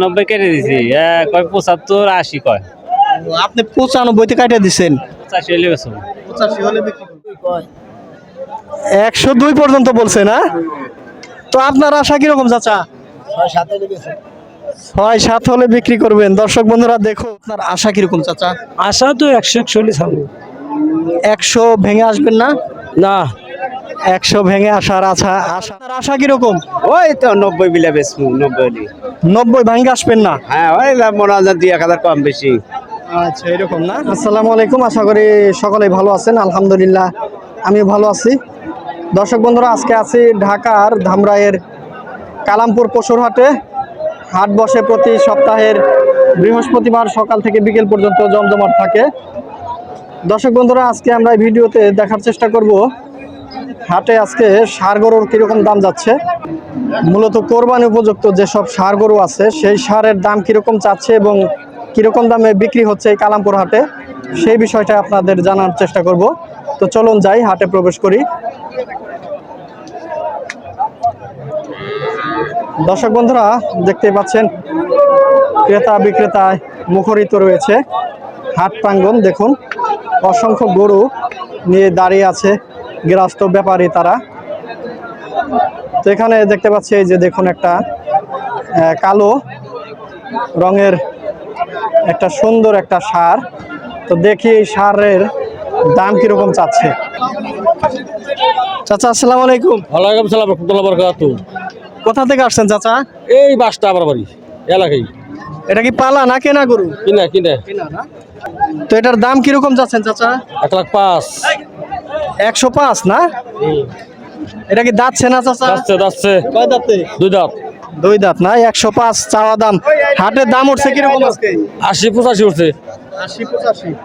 90 কেটে দিছি, কয় 75 80 কয়। আপনি 95 কাটে দিচ্ছেন, 85 হলে বেশি। 85 হলে বিক্রি করবেন। 102 পর্যন্ত বলছে না? তো আপনার আশা কিরকম চাচা? 6-7 হলে বিক্রি করবেন। দর্শক বন্ধুরা দেখো আপনার আশা কিরকম চাচা? আশা তো 141 হবে 100 ভেঙে আসবেন না? না। 100 ভেঙে আসার আশা আপনার আশা কিরকম? ওই তো 90 বিলা বেচবো, 90 হলে। 90 ভাঙে আসবেন না? হ্যাঁ, ওই মনে হয় 2-1000 কম বেশি। আচ্ছা, এরকম না। আসসালামু আলাইকুম, আশা করি সকলেই ভালো আছেন। আলহামদুলিল্লাহ আমি ভালো আছি। দর্শক বন্ধুরা, আজকে আছি ঢাকার ধামরাইয়ের কালামপুর পশুর হাটে। হাট বসে প্রতি সপ্তাহের বৃহস্পতিবার সকাল থেকে বিকেল পর্যন্ত জমজমাট থাকে। দর্শক বন্ধুরা, আজকে আমরা এই ভিডিওতে দেখার চেষ্টা করব হাটে আজকে ষাঁড় গরুর কীরকম দাম যাচ্ছে। মূলত কোরবানি উপযুক্ত যেসব ষাঁড় গরু আছে সেই ষাঁড়ের দাম কীরকম চাচ্ছে এবং কীরকম দামে বিক্রি হচ্ছে এই কালামপুর হাটে, সেই বিষয়টা আপনাদের জানার চেষ্টা করব। তো চলুন যাই, হাটে প্রবেশ করি। দর্শক বন্ধুরা, দেখতে পাচ্ছেন ক্রেতা বিক্রেতায় মুখরিত রয়েছে হাট প্রাঙ্গণ। দেখুন অসংখ্য গরু নিয়ে দাঁড়িয়ে আছে গৃহস্থ ব্যাপারী তারা। তো এখানে দেখতে পাচ্ছি এই যে দেখুন একটা কালো রঙের একটা সুন্দর একটা ষাঁড়। তো দেখি এই ষাঁড়ের দাম কিরকম চাচ্ছে। চাচা আসসালামু আলাইকুম। ওয়ালাইকুম সালাম রাহমাতুল্লাহি ওয়া বারাকাতুহু। কোথা থেকে আসছেন চাচা? এই বাসটা আমার বাড়ি এলাকায়। এটা কি পালা না কেনা গরু? কিনা কিনা। তো এটার দাম কিরকম যাচ্ছেন চাচা? 1,05,000। 105 না? এটা কি দাঁতছে না চাচা? যাচ্ছে কয় দাঁতে? 2 দাঁত। 2 দাঁত না? 105 চাওয়া দাম। হাটের দাম উঠছে কিরকম আজকে? 80-85 উঠছে। 80-85।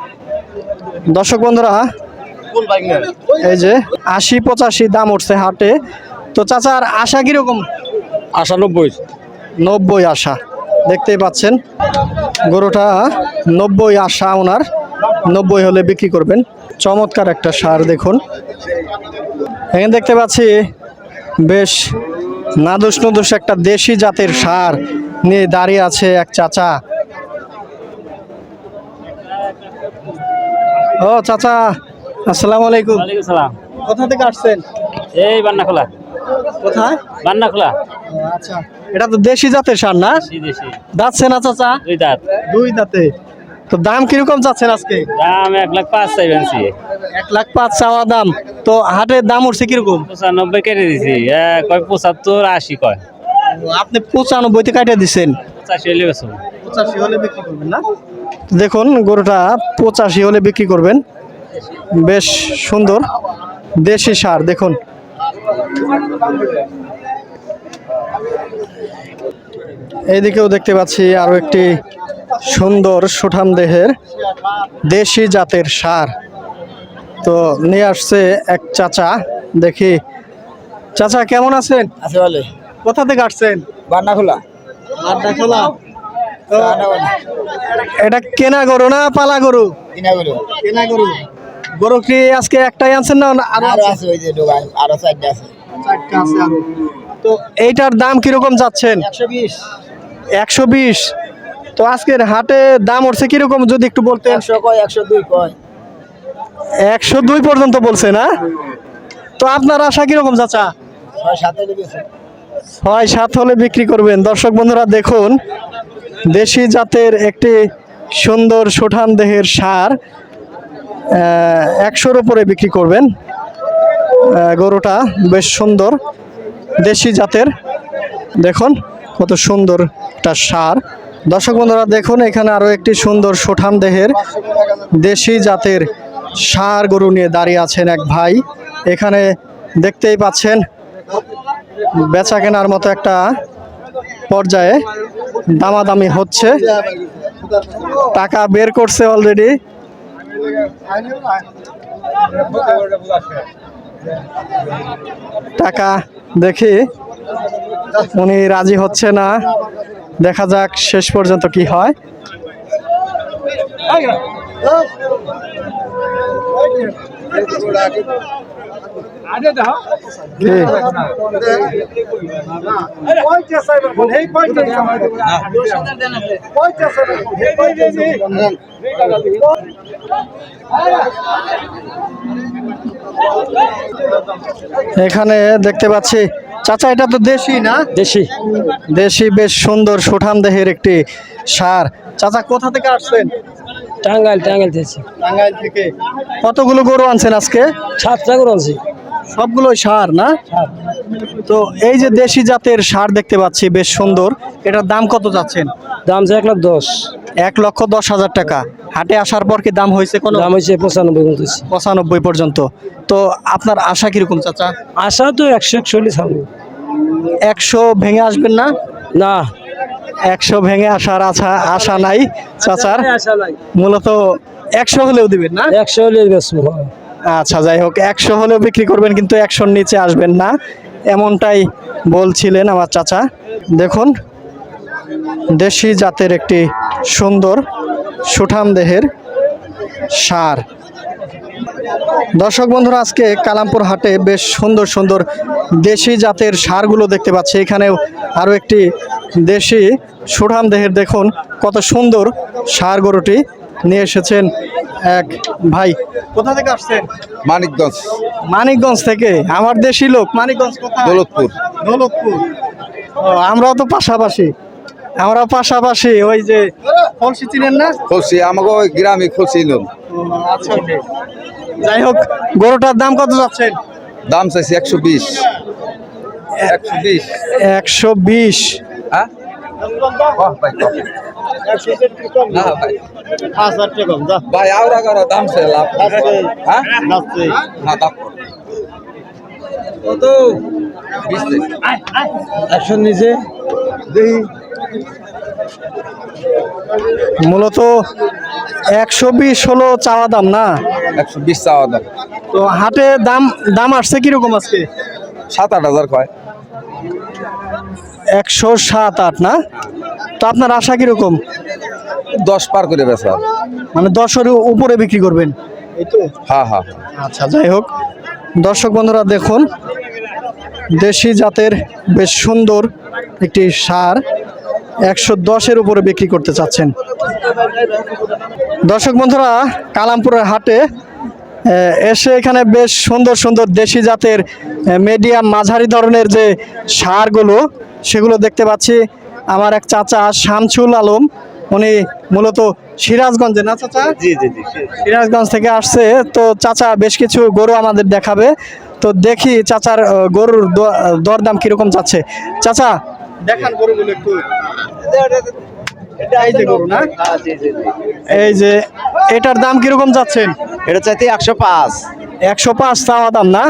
দর্শক বন্ধুরা, এই যে 80-85 দাম উঠছে হাটে। তো চাচার আশা কিরকম? আশা 90। 90 আশা। দেখতেই পাচ্ছেন গরুটা 90 আশা ওনার। 90 হলে বিক্রি করবেন। চমৎকার একটা ষাঁড় দেখুন। এখানে দেখতে পাচ্ছি বেশ নাদুস নুদুস একটা দেশি জাতের ষাঁড় নিয়ে দাঁড়িয়ে আছে এক চাচা। ও চাচা আসসালামু আলাইকুম। ওয়ালাইকুম সালাম। কোথা থেকে আসছেন? এই বান্নাখোলা। কোথায়? বান্নাখোলা। আচ্ছা, এটা তো দেশি জাতের ষাঁড় না? দেশি। দাঁতছে না চাচা? 2 দাঁত। 2 দাঁতে। তো দাম কিরকম চাচ্ছেন আজকে? দাম 1,05,000 চাইবেনছি। 1,05,000 চাওয়া দাম। তো হাটের দাম উঠছে কিরকম? 95 কেটে দিছি, কয় 75 80 কয়। আপনি 95 কাটে দিচ্ছেন, 85 হলে বেশি। 85 হলে বিক্রি করবেন না? দেখুন গরুটা 85 হলে বিক্রি করবেন। বেশ সুন্দর দেশি ষাঁড় দেখুন। এইদিকেও দেখতে পাচ্ছি আরো একটি সুন্দর সুঠাম দেহের দেশি জাতের ষাঁড়। তো নিয়ে আসছে এক চাচা। দেখি চাচা কেমন আছেন? আছে বলে। কোথা থেকে আসছেন? বান্নাখোলা। বাড্ডাখোলা। তো এটা কেনা গরু না পালা গরু? কিনা গেল। কেনা গরু। গরু কি আজকে একটাই আনছেন না আরো আছে? আছে ওই যে দোকান আরো 4টা আছে। 4টা আছে আরো। তো এইটার দাম কিরকম যাচ্ছেন? 120। 120। তো আজকের হাটে দাম উঠছে কিরকম যদি একটু বলতেন? 100 কয় 102 কয়। 102 পর্যন্ত বলছে না? তো আপনার আশা কিরকম চাচা? 6-7 হলে বেশি। 6-7 হলে বিক্রি করবেন। দর্শক বন্ধুরা দেখুন দেশি জাতের একটি সুন্দর সুঠাম দেহের ষাঁড় 100-র উপরে বিক্রি করবেন। গরুটা বেশ সুন্দর দেশি জাতের। দেখুন কত সুন্দর একটা ষাঁড়। দর্শক বন্ধুরা দেখুন এখানে আরো একটি সুন্দর সুঠাম দেহের দেশি জাতের ষাঁড় গরু নিয়ে দাঁড়িয়ে আছেন এক ভাই। এখানে দেখতেই পাচ্ছেন বেচা কেনার মতো একটা পর্যায়ে দামাদামি হচ্ছে। টাকা বের করছে অলরেডি। টাকা দেখি উনি রাজি হচ্ছে না, দেখা যাক শেষ পর্যন্ত কি হয়। এখানে দেখতে পাচ্ছি চাচা, এটা তো দেশি না? দেশি দেশি, বেশ সুন্দর সুঠাম দেহের একটি ষাঁড়। চাচা কোথা থেকে আসছেন? টাঙ্গাইল থেকে টাঙ্গাইল থেকে। কতগুলো গরু আনছেন আজকে? 7টা করে আনছি। সবগুলো ষাঁড় না? তো এই যে দেশি জাতের ষাঁড় দেখতে পাচ্ছি, বেশ সুন্দর। এটার দাম কত যাচ্ছেন? দাম যে 1,10,000। 1,10,000 টাকা। হাটে আসার পর কি দাম হয়েছে কোনো? দাম হয়েছে 95 95 পর্যন্ত। তো আপনার আশা কিরকম চাচা? আশা তো 100 ছাড়বো। 100 ভেঙে আসবেন না? না, 100 ভেঙে আসার আশা নাই চাচার। আশা নাই। মূলত 100 হলেও দিবেন না? 100 হলে বেচবো। আচ্ছা, যাই হোক, 100 হলেও বিক্রি করবেন, কিন্তু 100-র নিচে আসবেন না, এমনটাই বলছিলেন আমার চাচা। দেখুন, দেশি জাতের একটি সুন্দর সুঠাম দেহের ষাঁড়। দর্শক বন্ধুরা, আজকে কালামপুর হাটে বেশ সুন্দর সুন্দর দেশি জাতের ষাঁড়গুলো দেখতে পাচ্ছি। এখানেও আরও একটি দেশি সুঠাম দেহের, দেখুন কত সুন্দর ষাঁড় গরুটি নিয়ে এসেছেন এক ভাই। কোথা থেকে আসছেন? মানিকগঞ্জ, মানিকগঞ্জ থেকে। আমার দেশি লোক। মানিকগঞ্জ কোথায়? দৌলতপুর। দৌলতপুর। ও, আমরাও তো পাশাপাশি। ওই যে ফলসি চিনেন না? খুলছি, আমাকে ওই গ্রামে খুলছি লোন। আচ্ছা, যাই হোক, গরুটার দাম কত যাচ্ছেন? দাম চাইছি 120। 120। 120। হ্যাঁ না ভাই, 5,000 টাকা কম। ভাই আওরা করো, দাম চাই লাভ। হ্যাঁ না, দাম কত? 20 100 নিচে মূলত 120 হলো চাওয়া দাম না? 120 চাওয়া দাম। তো হাটে দাম আসছে কিরকম আজকে? 7-8 হাজার কয়। 107-8 না? তো আপনার আশা কিরকম? 10 পার করে বেচা। মানে 10-এর উপরে বিক্রি করবেন, এই তো? হ্যাঁ হ্যাঁ। আচ্ছা, যাই হোক, দর্শক বন্ধুরা দেখুন, দেশি জাতের বেশ সুন্দর একটি ষাঁড় 110-এর উপরে বিক্রি করতে চাচ্ছেন। দর্শক বন্ধুরা, কালামপুরের হাটে এসে এখানে বেশ সুন্দর সুন্দর দেশি জাতের মিডিয়াম মাঝারি ধরনের যে ষাঁড়গুলো, সেগুলো দেখতে পাচ্ছি। আমার এক চাচা শামসুল আলম, উনি মূলত সিরাজগঞ্জে না চাচা? জি। সিরাজগঞ্জ থেকে আসছে। তো চাচা বেশ কিছু গরু আমাদের দেখাবে। তো দেখি চাচার গরুর দরদাম কিরকম যাচ্ছে। চাচা দেখান গরুগুলো একটু। এই যে গরু না? এই যে, এটার দাম কিরকম যাচ্ছেন? এটা চাইতে 105। 105 চাওয়া দাম না?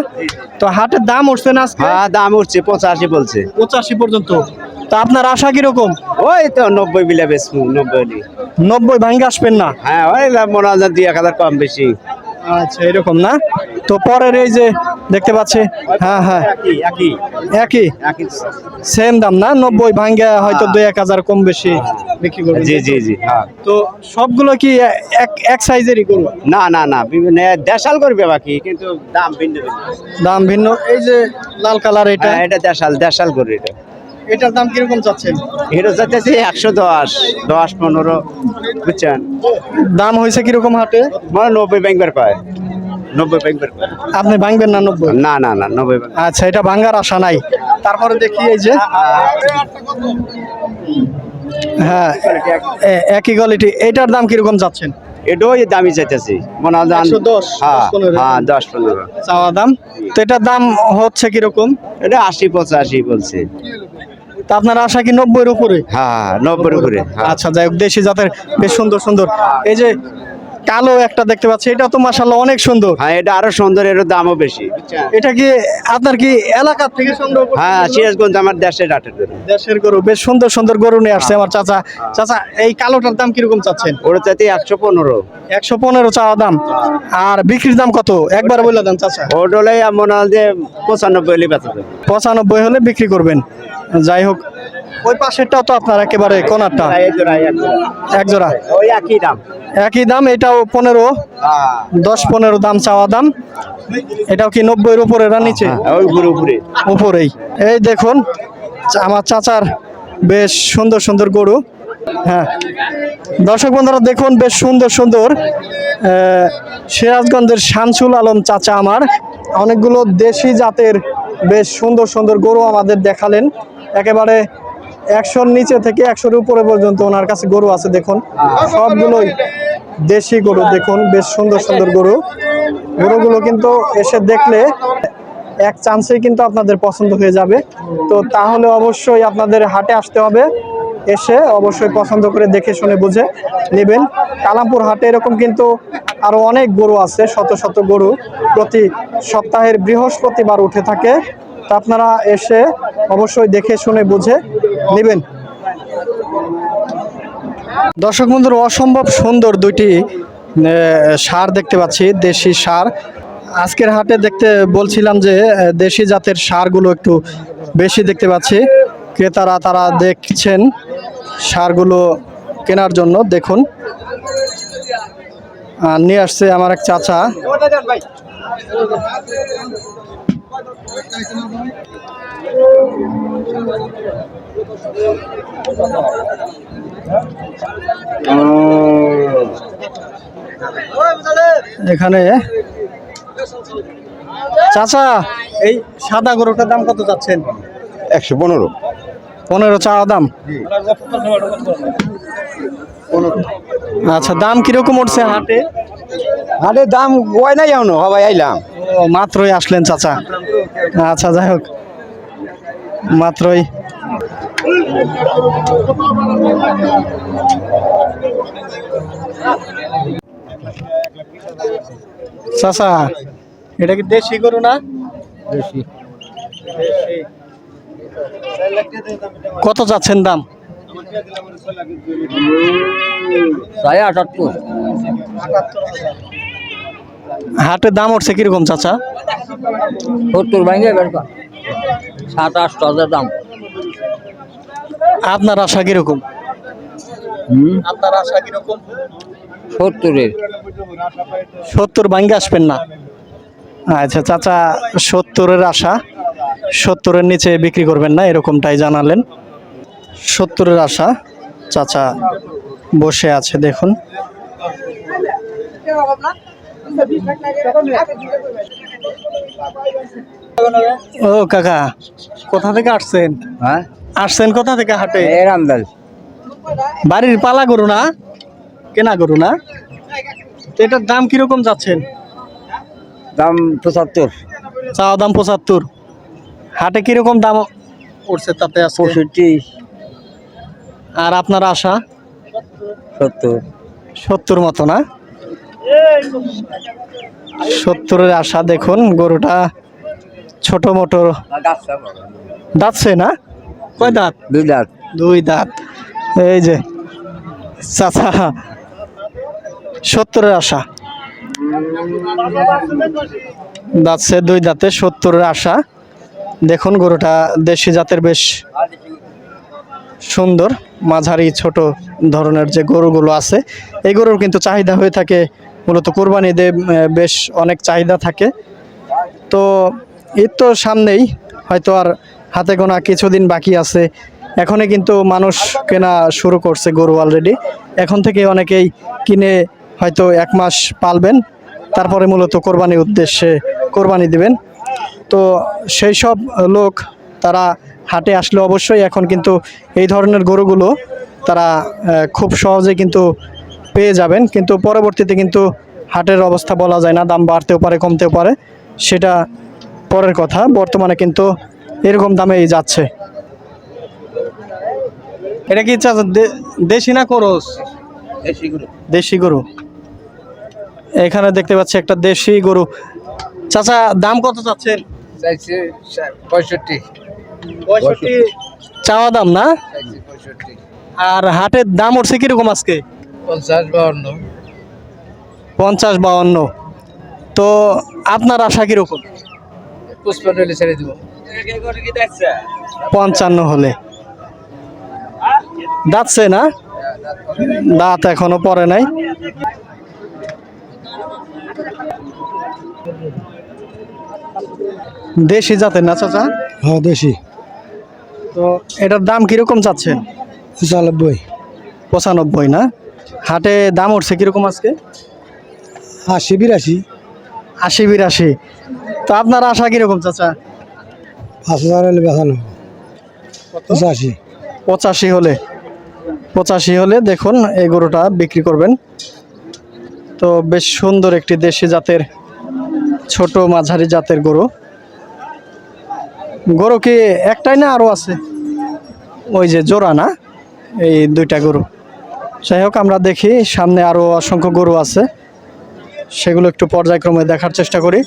তো হাটের দাম উঠছে না আজকে? হ্যাঁ, দাম উঠছে 85 বলছে। 85 পর্যন্ত। তো আপনার আশা কিরকম? ওই তো 90 বিলে বেচবো। 90। 90 ভাঙ্গে আসবেন না? হ্যাঁ, ওই মনে হয় 2-1 হাজার কম বেশি। আচ্ছা, এরকম না? তো পরের এই যে দেখতে পাচ্ছি, হ্যাঁ একই সেম দাম না? 90 ভাঙ্গে হয়তো 2-1 হাজার কম বেশি বিক্রি করবেন। জি। হ্যাঁ, তো সবগুলো কি এক সাইজেরই গরু? না, বিভিন্ন দেশাল করবে বাকি, কিন্তু দাম ভিন্ন। দাম ভিন্ন। এই যে লাল কালার, এটা? হ্যাঁ, এটা দেশাল করে। এটার দাম কিরকম চাচ্ছেন? এটা চাইতেছি 110, 10-15, বুঝছেন? দাম হয়েছে কিরকম হাটে? মানে 90 ব্যাংকের কয়। 90 ব্যাংকের কয়। আপনি ভাঙবেন না 90? না, 90 ব্যাংক। আচ্ছা, এটা ভাঙ্গার আশা নাই। তারপরে দেখি এই যে, হ্যাঁ একই কোয়ালিটি। এটার দাম কিরকম যাচ্ছেন? এটাও দামি চাইতেছি, মনে হয় 110, হ্যাঁ 10-15 10-15 চাওয়া দাম। তো এটার দাম হচ্ছে কিরকম? এটা 80-85 বলছে। তা আপনার আশা কি 90-এর উপরে? হ্যাঁ, 90-এর উপরে। আচ্ছা, যাই হোক, দেশি জাতের বেশ সুন্দর সুন্দর। এই যে কালো একটা দেখতে পাচ্ছি, এটা তো মাশাআল্লাহ অনেক সুন্দর। হ্যাঁ, এটা আরো সুন্দর, এর দামও বেশি। এটা কি আপনার কি এলাকা থেকে সংগ্রহ করছেন? হ্যাঁ, সিরাজগঞ্জ আমার দেশের হাটের গরু। দেশের গরু, বেশ সুন্দর সুন্দর গরু নিয়ে আসছে আমার চাচা। চাচা, এই কালোটার দাম কিরকম চাচ্ছেন? ওটা চাইতে 115। 115 চাওয়া দাম। আর বিক্রির দাম কত একবার বলে দেন চাচা। ওটা হলে মনে হয় যে 95 হলে বেচা যাবে। 95 হলে বিক্রি করবেন। যাই হোক, ওই পাশেরটাও তো আপনার একেবারে কোনারটা? এক জোড়া। ওই একই দাম। একই দাম, এটাও 15, 10-15 দাম চাওয়া দাম। এটাও কি 90-এর উপরে না নিচে? ওই উপরে উপরে উপরেই। এই দেখুন আমার চাচার বেশ সুন্দর সুন্দর গরু। হ্যাঁ দর্শক বন্ধুরা দেখুন বেশ সুন্দর সুন্দর সিরাজগঞ্জের শামসুল আলম চাচা আমার অনেকগুলো দেশি জাতের বেশ সুন্দর সুন্দর গরু আমাদের দেখালেন। একেবারে 100-র নিচে থেকে 100-এর উপরে পর্যন্ত ওনার কাছে গরু আছে। দেখুন সবগুলোই দেশি গরু। দেখুন বেশ সুন্দর সুন্দর গরু। গরুগুলো কিন্তু এসে দেখলে এক চান্সেই কিন্তু আপনাদের পছন্দ হয়ে যাবে। তো তাহলে অবশ্যই আপনাদের হাটে আসতে হবে, এসে অবশ্যই পছন্দ করে দেখে শুনে বুঝে নেবেন। কালামপুর হাটে এরকম কিন্তু আরো অনেক গরু আছে, শত শত গরু প্রতি সপ্তাহের বৃহস্পতিবার উঠে থাকে। তা আপনারা এসে অবশ্যই দেখে শুনে বুঝে নেবেন। দর্শক বন্ধুরা অসম্ভব সুন্দর দুইটি ষাঁড় দেখতে পাচ্ছি, দেশি ষাঁড়। আজকের হাটে দেখতে বলছিলাম যে দেশি জাতের ষাঁড়গুলো একটু বেশি দেখতে পাচ্ছি। ক্রেতারা তারা দেখছেন ষাঁড়গুলো কেনার জন্য। দেখুন নিয়ে আসছে আমার এক চাচা। এখানে চাচা এই সাদা গরুটার দাম কত যাচ্ছেন? 115 15 চাওয়া দাম। আচ্ছা দাম কিরকম উঠছে হাটে? আরে দাম কয় নাই এখনো, সবাই আইলাম। ও মাত্রই আসলেন চাচা। আচ্ছা যাই হোক মাত্রই। চাচা এটা কি দেশি গরু না? বেশি কত যাচ্ছেন দাম? 78 হাটের দাম উঠছে কিরকম চাচা? 70 ভাঙে 7-8 হাজার দাম। আপনার আশা কিরকম? আপনার আশা কিরকম? 70-এর 70 ভাঙ্গে আসবেন না? আচ্ছা চাচা 70-এর আশা, 70-এর নিচে বিক্রি করবেন না এরকমটাই জানালেন। 70-এর আশা চাচা বসে আছে দেখুন। ও কাকা কোথা থেকে আসছেন? হ্যাঁ আসছেন কোথা থেকে হাটে? রামদাল বাড়ির পালা গরু না, কেনা গরু না? তো এটার দাম কিরকম যাচ্ছেন? দাম 75 চাওয়া দাম 75। হাটে কিরকম দাম উঠছে তাতে? 65 আর আপনার আশা? 70 মতো না? 70-এর আশা। দেখুন গরুটা ছোট মোটো দাঁতছে না? কয় দাঁত? 2 দাঁত। 2 দাঁত। এই যে চাচা 70-এর আশা দাঁতছে, 2 দাঁতে 70-এর আশা। দেখুন গরুটা দেশি জাতের বেশ সুন্দর, মাঝারি ছোট ধরনের যে গরুগুলো আছে এই গরুর কিন্তু চাহিদা হয়ে থাকে মূলত কোরবানি ঈদে, বেশ অনেক চাহিদা থাকে। তো ঈদ তো সামনেই, হয়তো আর হাতে গোনা কিছুদিন বাকি আছে। এখনই কিন্তু মানুষ কেনা শুরু করছে গরু অলরেডি। এখন থেকে অনেকেই কিনে হয়তো 1 মাস পালবেন, তারপরে মূলত কোরবানির উদ্দেশ্যে কোরবানি দিবেন। তো সেই সব লোক তারা হাটে আসলে অবশ্যই এখন কিন্তু এই ধরনের গরুগুলো তারা খুব সহজে কিন্তু পেয়ে যাবেন। কিন্তু পরবর্তীতে কিন্তু হাটের অবস্থা বলা যায় না, দাম বাড়তেও পারে কমতেও পারে, সেটা পরের কথা। বর্তমানে কিন্তু এরকম দামেই যাচ্ছে। এটা কি দেশি না ক্রস? দেশি গরু। এখানে দেখতে পাচ্ছি একটা দেশি গরু। চাচা দাম কত চাচ্ছেন? 65 চাওয়া দাম না? আর হাটের দাম উঠছে কিরকম আজকে? 50-52। তো আপনার আশা কিরকম? 55 হলে। দাঁতছে না? দাঁত এখনো পড়ে নাই। দেশি জাতের না চাচা? হ্যাঁ দেশি। তো এটার দাম কিরকম চাচ্ছেন? 95। 95 না? হাটে দাম উঠছে কিরকম আজকে? 80 82। 80 82। তো আপনার আশা কিরকম চাচা? 5000 হলে বেচানো 85। 85 হলে, 85 হলে দেখুন এই গরুটা বিক্রি করবেন। তো বেশ সুন্দর একটি দেশি জাতের ছোট মাঝারি জাতের গরু। গরু কি একটাই না আরো আছে? ওই যে জোড়া না, এই দুইটা গরু। যাই হোক আমরা দেখি সামনে আরো অসংখ্য গরু আছে, সেগুলো একটু পর্যায়ক্রমে দেখার চেষ্টা করি।